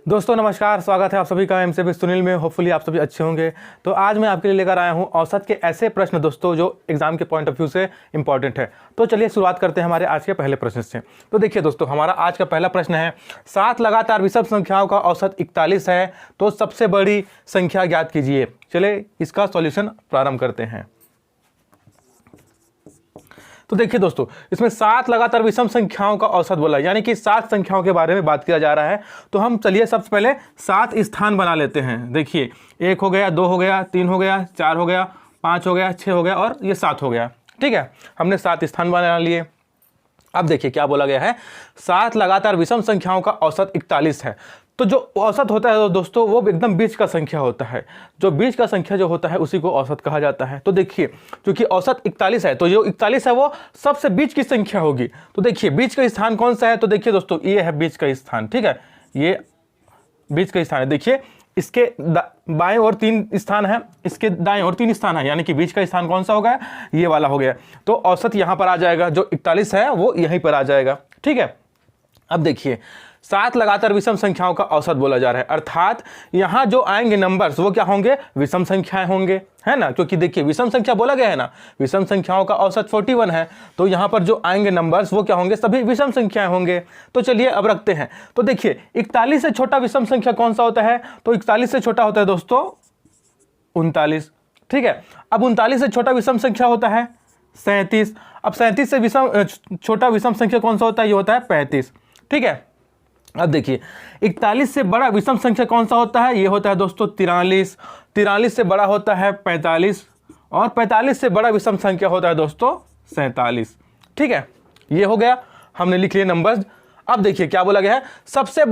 दोस्तों नमस्कार, स्वागत है आप सभी का एमसीबी सुनील में। होपफुली आप सभी अच्छे होंगे। तो आज मैं आपके लिए लेकर आया हूं औसत के ऐसे प्रश्न दोस्तों जो एग्जाम के पॉइंट ऑफ व्यू से इंपॉर्टेंट है। तो चलिए शुरुआत करते हैं हमारे आज के पहले प्रश्न से। तो देखिए दोस्तों, हमारा आज का पहला प्रश्न है, 7 लगातार विषम संख्याओं का औसत 41 है, तो सबसे बड़ी संख्या ज्ञात कीजिए। चलिए इसका सॉल्यूशन प्रारंभ करते हैं। तो देखिए दोस्तों, इसमें 7 लगातार विषम संख्याओं का औसत बोला, यानी कि 7 संख्याओं के बारे में बात किया जा रहा है। तो हम चलिए सबसे पहले 7 स्थान बना लेते हैं। देखिए 1 हो गया, 2 हो गया, 3 हो गया, 4 हो गया, 5 हो गया, 6 हो गया और ये 7 हो गया। ठीक है, हमने 7 स्थान बना लिए। अब देखिए क्या बोला गया है, 7 लगातार विषम संख्याओं का औसत 41 है। तो जो औसत होता है दोस्तों वो एकदम बीच का संख्या होता है। जो बीच का संख्या जो होता है उसी को औसत कहा जाता है। तो देखिए क्योंकि औसत 41 है तो जो 41 है वो सबसे बीच की संख्या होगी। तो देखिए बीच का स्थान कौन सा है, तो देखिए दोस्तों ये है बीच का स्थान। ठीक है, ये बीच का स्थान है। देखिए इसके बाएं ओर 3 स्थान है, इसके दाएं ओर 3 स्थान है, यानी कि बीच का स्थान कौन सा हो गया, ये वाला हो गया। तो औसत यहाँ पर आ जाएगा, जो 41 है वो यहीं पर आ जाएगा। ठीक है, अब देखिए 7 लगातार विषम संख्याओं का औसत बोला जा रहा है, अर्थात यहां जो आएंगे नंबर्स वो क्या होंगे, विषम संख्याएं होंगे, है ना। क्योंकि देखिए विषम संख्या बोला गया है ना, विषम संख्याओं का औसत 41 है, तो यहां पर जो आएंगे नंबर्स वो क्या होंगे, सभी विषम संख्याएं होंगे। तो चलिए अब रखते हैं। तो देखिए 41 से छोटा विषम संख्या कौन सा होता है, तो 41 से छोटा होता है दोस्तों 39। ठीक है, अब 39 से छोटा विषम संख्या होता है 37। अब 37 से छोटा विषम संख्या कौन सा होता है, ये होता है 35। ठीक है, अब देखिए 41 से बड़ा विषम संख्या कौन सा होता है, ये होता है दोस्तों 43। 43 से बड़ा होता है 45 और 45 से बड़ा विषम संख्या होता है दोस्तों 47। ठीक है, ये हो गया, हमने लिख लिए नंबर्स। अब देखिए क्या बोला गया है, सबसे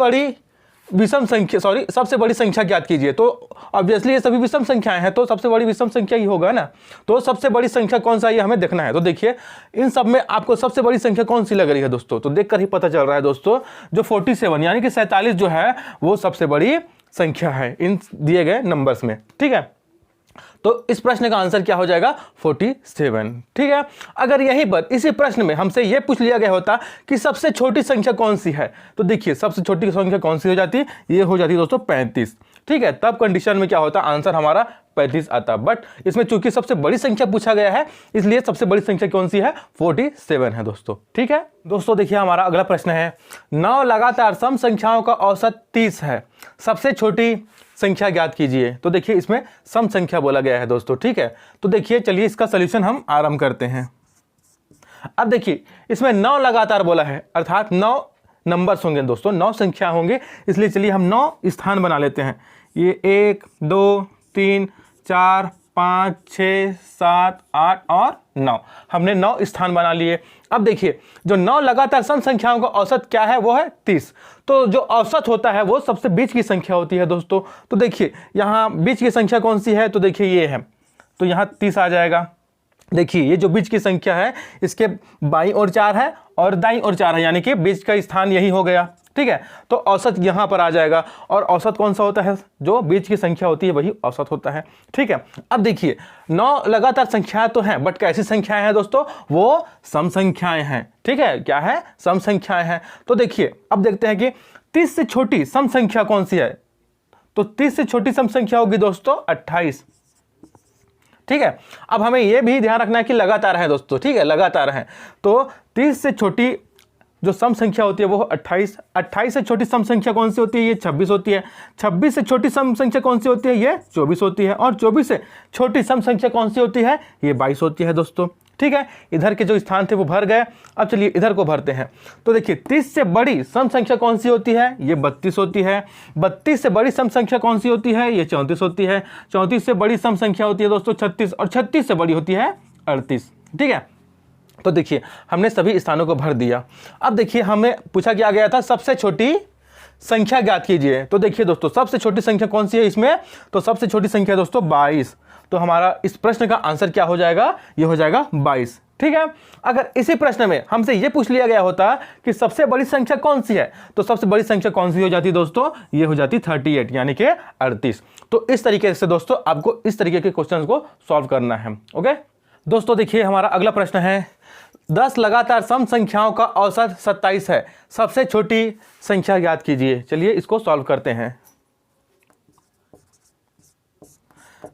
बड़ी संख्या ज्ञात कीजिए। तो ऑब्वियसली ये सभी विषम संख्याएं हैं, तो सबसे बड़ी विषम संख्या ही होगा ना। तो सबसे बड़ी संख्या कौन सा है ये हमें देखना है। तो देखिए इन सब में आपको सबसे बड़ी संख्या कौन सी लग रही है दोस्तों, तो देखकर ही पता चल रहा है दोस्तों, जो 47 यानी कि 47 जो है वो सबसे बड़ी संख्या है इन दिए गए नंबर्स में। ठीक है, तो इस प्रश्न का आंसर क्या हो जाएगा, 47। ठीक है, अगर यहीं पर इसी प्रश्न में हमसे यह पूछ लिया गया होता कि सबसे छोटी संख्या कौन सी है, तो देखिए सबसे छोटी संख्या कौन सी हो जाती, ये हो जाती दोस्तों 35। ठीक है, तब कंडीशन में क्या होता, आंसर हमारा 35 आता। बट इसमें चूंकि सबसे बड़ी संख्या पूछा गया है, इसलिए सबसे बड़ी संख्या कौन सी है, 47 है दोस्तों। ठीक है दोस्तों, देखिए हमारा अगला प्रश्न है, 9 लगातार सम संख्याओं का औसत 30 है, सबसे छोटी संख्या ज्ञात कीजिए। तो देखिए इसमें सम संख्या बोला गया है दोस्तों। ठीक है, तो देखिए चलिए इसका सॉल्यूशन हम आरंभ करते हैं। अब देखिए इसमें 9 लगातार बोला है, अर्थात 9 नंबर्स होंगे दोस्तों, 9 संख्या होंगे, इसलिए चलिए हम 9 स्थान बना लेते हैं। ये 1 2 3 4 5 6 7 8 और 9, हमने 9 स्थान बना लिए। अब देखिए जो 9 लगातार सम संख्याओं का औसत क्या है, वो है 30। तो जो औसत होता है वो सबसे बीच की संख्या होती है दोस्तों। तो देखिए यहाँ बीच की संख्या कौन सी है, तो देखिए ये है, तो यहाँ 30 आ जाएगा। देखिए ये जो बीच की संख्या है इसके बाईं ओर 4 है और दाईं ओर 4 है, यानी कि बीच का स्थान यही हो गया। ठीक है, तो औसत यहाँ पर आ जाएगा, और औसत कौन सा होता है, जो बीच की संख्या होती है वही औसत होता है। ठीक है, अब देखिए 9 लगातार संख्याएं तो हैं, बट कैसी संख्याएं हैं दोस्तों, वो सम संख्याएं हैं। ठीक है, क्या है, सम संख्याएं हैं। तो देखिए अब देखते हैं कि 30 से छोटी सम संख्या कौन सी है, तो 30 से छोटी सम संख्या होगी दोस्तों 28। ठीक है, अब हमें यह भी ध्यान रखना है कि लगातार है दोस्तों। ठीक है, लगातार है, तो 30 से छोटी जो सम संख्या होती है वो 28। 28 से छोटी सम संख्या कौन सी होती है, ये 26 होती है। 26 से छोटी सम संख्या कौन सी होती है, ये 24 होती है। और 24 से छोटी सम संख्या कौन सी होती है, ये 22 होती है दोस्तों। ठीक है, इधर के जो स्थान थे वो भर गए। अब चलिए इधर को भरते हैं। तो देखिए 30 से बड़ी सम संख्या कौन सी होती है, ये 32 होती है। 32 से बड़ी सम संख्या कौन सी होती है, ये 34 होती है। 34 से बड़ी सम संख्या होती है दोस्तों 36, और 36 से बड़ी होती है 38। ठीक है, तो देखिए हमने सभी स्थानों को भर दिया। अब देखिए हमें पूछा क्या गया था, सबसे छोटी संख्या ज्ञात कीजिए। तो देखिए दोस्तों सबसे छोटी संख्या कौन सी है इसमें, तो सबसे छोटी संख्या दोस्तों 22। तो हमारा इस प्रश्न का आंसर क्या हो जाएगा, ये हो जाएगा 22। ठीक है, अगर इसी प्रश्न में हमसे ये पूछ लिया गया होता कि सबसे बड़ी संख्या कौन सी है, तो सबसे बड़ी संख्या कौन सी हो जाती दोस्तों, ये हो जाती 38, यानी कि 38। तो इस तरीके से दोस्तों आपको इस तरीके के क्वेश्चन को सॉल्व करना है। ओके दोस्तों, देखिए हमारा अगला प्रश्न है, 10 लगातार सम संख्याओं का औसत 27 है, सबसे छोटी संख्या ज्ञात कीजिए। चलिए इसको सॉल्व करते हैं।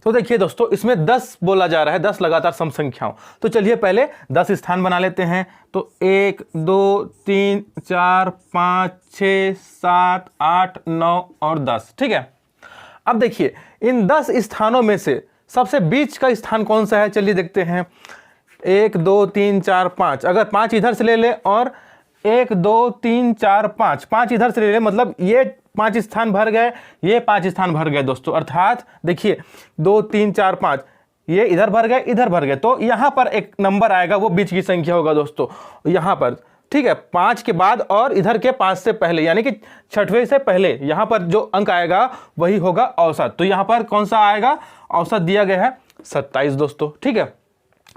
तो देखिए दोस्तों, इसमें 10 बोला जा रहा है, 10 लगातार सम संख्याओं। तो चलिए पहले 10 स्थान बना लेते हैं। तो 1 2 3 4 5 6 7 8 9 और 10। ठीक है, अब देखिए इन 10 स्थानों में से सबसे बीच का स्थान कौन सा है, चलिए देखते हैं। 1 2 3 4 5, अगर 5 इधर से ले ले और 1 2 3 4 5, 5 इधर से ले ले, मतलब ये 5 स्थान भर गए, ये 5 स्थान भर गए दोस्तों। अर्थात देखिए 2 3 4 5, ये इधर भर गए, इधर भर गए, तो यहाँ पर एक नंबर आएगा, वो बीच की संख्या होगा दोस्तों यहाँ पर। ठीक है, 5 के बाद और इधर के 5 से पहले, यानी कि छठवें से पहले यहाँ पर जो अंक आएगा वही होगा औसत। तो यहाँ पर कौन सा आएगा, औसत दिया गया है 27 दोस्तों। ठीक है,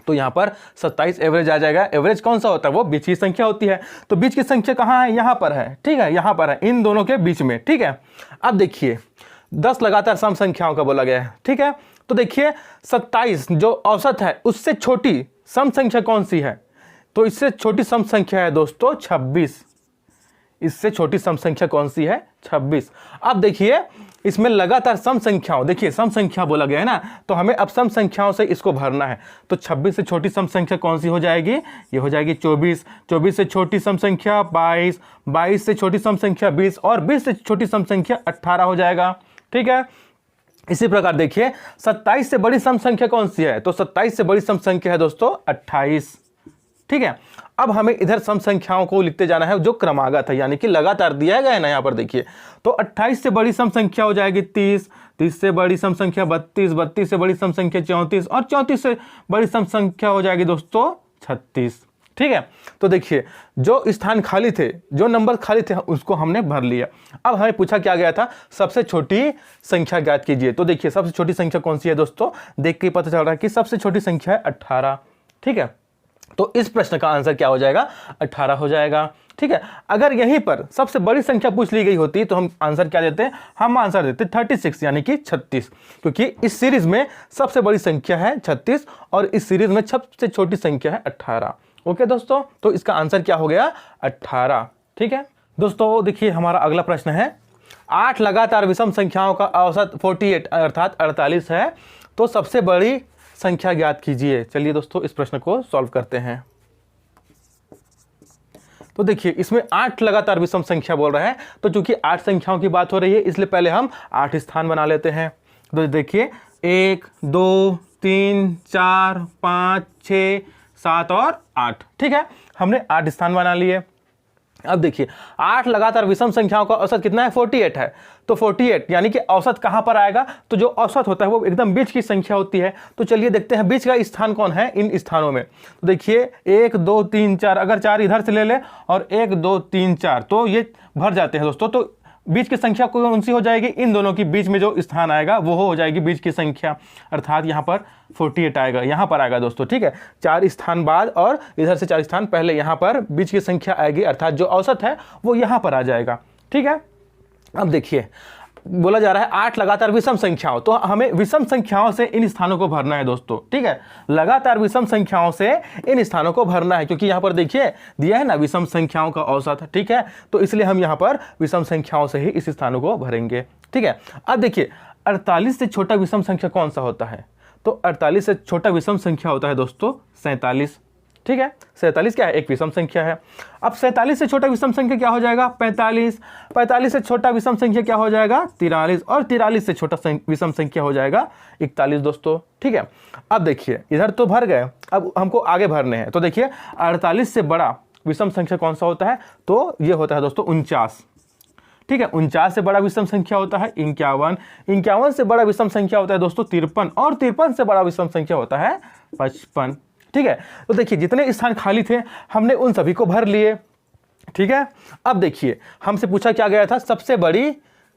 तो यहाँ पर 27 एवरेज आ जाएगा। एवरेज कौन सा होता है, वो बीच की संख्या होती है। तो बीच की संख्या कहाँ है, यहाँ पर है। ठीक है, यहाँ पर है, इन दोनों के बीच में। ठीक है, अब देखिए 10 लगातार सम संख्याओं का बोला गया है। ठीक है, तो देखिए 27 जो औसत है उससे छोटी सम संख्या कौन सी है, तो इससे छोटी सम संख्या है दोस्तों 26। इससे छोटी सम संख्या कौन सी है, 26। अब देखिए इसमें लगातार सम संख्याओं, देखिए सम संख्या बोला गया है ना, तो हमें अब सम संख्याओं से इसको भरना है। तो 26 से छोटी सम संख्या कौन सी हो जाएगी, ये हो जाएगी 24। 24 से छोटी सम संख्या 22। 22 से छोटी सम संख्या 20 और 20 से छोटी सम संख्या 18 हो जाएगा। ठीक है, इसी प्रकार देखिए 27 से बड़ी सम संख्या कौन सी है, तो 27 से बड़ी सम संख्या है दोस्तों 28। ठीक है, अब हमें इधर सम संख्याओं को लिखते जाना है जो क्रमागत है, यानी कि लगातार दिया गया है ना यहाँ पर देखिए। तो 28 से बड़ी सम संख्या हो जाएगी 30। 30 से बड़ी सम संख्या 32। 32 से बड़ी सम संख्या 34 और 34 से बड़ी सम संख्या हो जाएगी दोस्तों 36। ठीक है, तो देखिए जो स्थान खाली थे, जो नंबर खाली थे, उसको हमने भर लिया। अब हमें पूछा क्या गया था, सबसे छोटी संख्या ज्ञात कीजिए। तो देखिए सबसे छोटी संख्या कौन सी है दोस्तों, देख के पता चल रहा है कि सबसे छोटी संख्या है 18। ठीक है, तो इस प्रश्न का आंसर क्या हो जाएगा, 18 हो जाएगा। ठीक है, अगर यहीं पर सबसे बड़ी संख्या पूछ ली गई होती तो हम आंसर क्या देते, हम आंसर देते 36, यानी कि 36, क्योंकि इस सीरीज में सबसे बड़ी संख्या है 36 और इस सीरीज में सबसे छोटी संख्या है 18। ओके दोस्तों, तो इसका आंसर क्या हो गया, 18। ठीक है दोस्तों, देखिए हमारा अगला प्रश्न है, 8 लगातार विषम संख्याओं का औसत 48 अर्थात 48 है, तो सबसे बड़ी संख्या ज्ञात कीजिए। चलिए दोस्तों इस प्रश्न को सॉल्व करते हैं। तो देखिए इसमें 8 लगातार विषम संख्या बोल रहा है, तो चूंकि 8 संख्याओं की बात हो रही है इसलिए पहले हम 8 स्थान बना लेते हैं। तो देखिए 1 2 3 4 5 6 7 और 8। ठीक है, हमने 8 स्थान बना लिए। अब देखिए 8 लगातार विषम संख्याओं का औसत कितना है, 48 है। तो 48 यानी कि औसत कहां पर आएगा, तो जो औसत होता है वो एकदम बीच की संख्या होती है। तो चलिए देखते हैं बीच का स्थान कौन है इन स्थानों में। तो देखिए 1 2 3 4, अगर 4 इधर से ले ले और 1 2 3 4, तो ये भर जाते हैं दोस्तों। तो बीच की संख्या कौन सी हो जाएगी, इन दोनों के बीच में जो स्थान आएगा वो हो जाएगी बीच की संख्या, अर्थात यहाँ पर 48 आएगा, यहाँ पर आएगा दोस्तों। ठीक है, 4 स्थान बाद और इधर से 4 स्थान पहले यहाँ पर बीच की संख्या आएगी, अर्थात जो औसत है वो यहाँ पर आ जाएगा। ठीक है, अब देखिए बोला जा रहा है 8 लगातार विषम संख्याओं, तो हमें विषम संख्याओं से इन स्थानों को भरना है दोस्तों। ठीक है, लगातार विषम संख्याओं से इन स्थानों को भरना है, क्योंकि यहाँ पर देखिए दिया है ना विषम संख्याओं का औसत। ठीक है, तो इसलिए हम यहाँ पर विषम संख्याओं से ही इस स्थानों को भरेंगे। ठीक है, अब देखिए 48 से छोटा विषम संख्या कौन सा होता है, तो 48 से छोटा विषम संख्या होता है दोस्तों 47। ठीक है, 47 क्या है, एक विषम संख्या है। अब 47 से छोटा विषम संख्या क्या हो जाएगा, 45। 45 से छोटा विषम संख्या क्या हो जाएगा, 43 और 43 से छोटा विषम संख्या हो जाएगा 41 दोस्तों। ठीक है, अब देखिए इधर तो भर गए, अब हमको आगे भरने हैं। तो देखिए 48 से बड़ा विषम संख्या कौन सा होता है, तो ये होता है दोस्तों 49। ठीक है, 49 से बड़ा विषम संख्या होता है 51। 51 से बड़ा विषम संख्या होता है दोस्तों 53 और 53 से बड़ा विषम संख्या होता है 55। ठीक है, तो देखिए जितने स्थान खाली थे हमने उन सभी को भर लिए। ठीक है, अब देखिए हमसे पूछा क्या गया था, सबसे बड़ी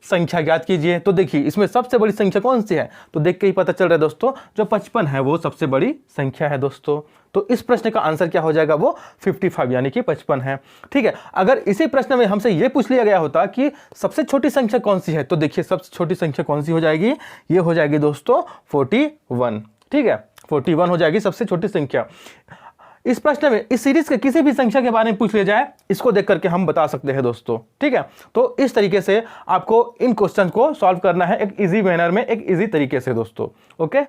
संख्या ज्ञात कीजिए। तो देखिए इसमें सबसे बड़ी संख्या कौन सी है, तो देख के ही पता चल रहा है दोस्तों जो 55 है वो सबसे बड़ी संख्या है दोस्तों। तो इस प्रश्न का आंसर क्या हो जाएगा, वो 55 यानी कि 55 है। ठीक है, अगर इसी प्रश्न में हमसे ये पूछ लिया गया होता कि सबसे छोटी संख्या कौन सी है, तो देखिए सबसे छोटी संख्या कौन सी हो जाएगी, ये हो जाएगी दोस्तों 41। ठीक है, 41 हो जाएगी सबसे छोटी संख्या। इस प्रश्न में इस सीरीज के किसी भी संख्या के बारे में पूछ लिया जाए, इसको देख करके हम बता सकते हैं दोस्तों। ठीक है, तो इस तरीके से आपको इन क्वेश्चन को सॉल्व करना है एक इजी मैनर में, एक इजी तरीके से दोस्तों। ओके।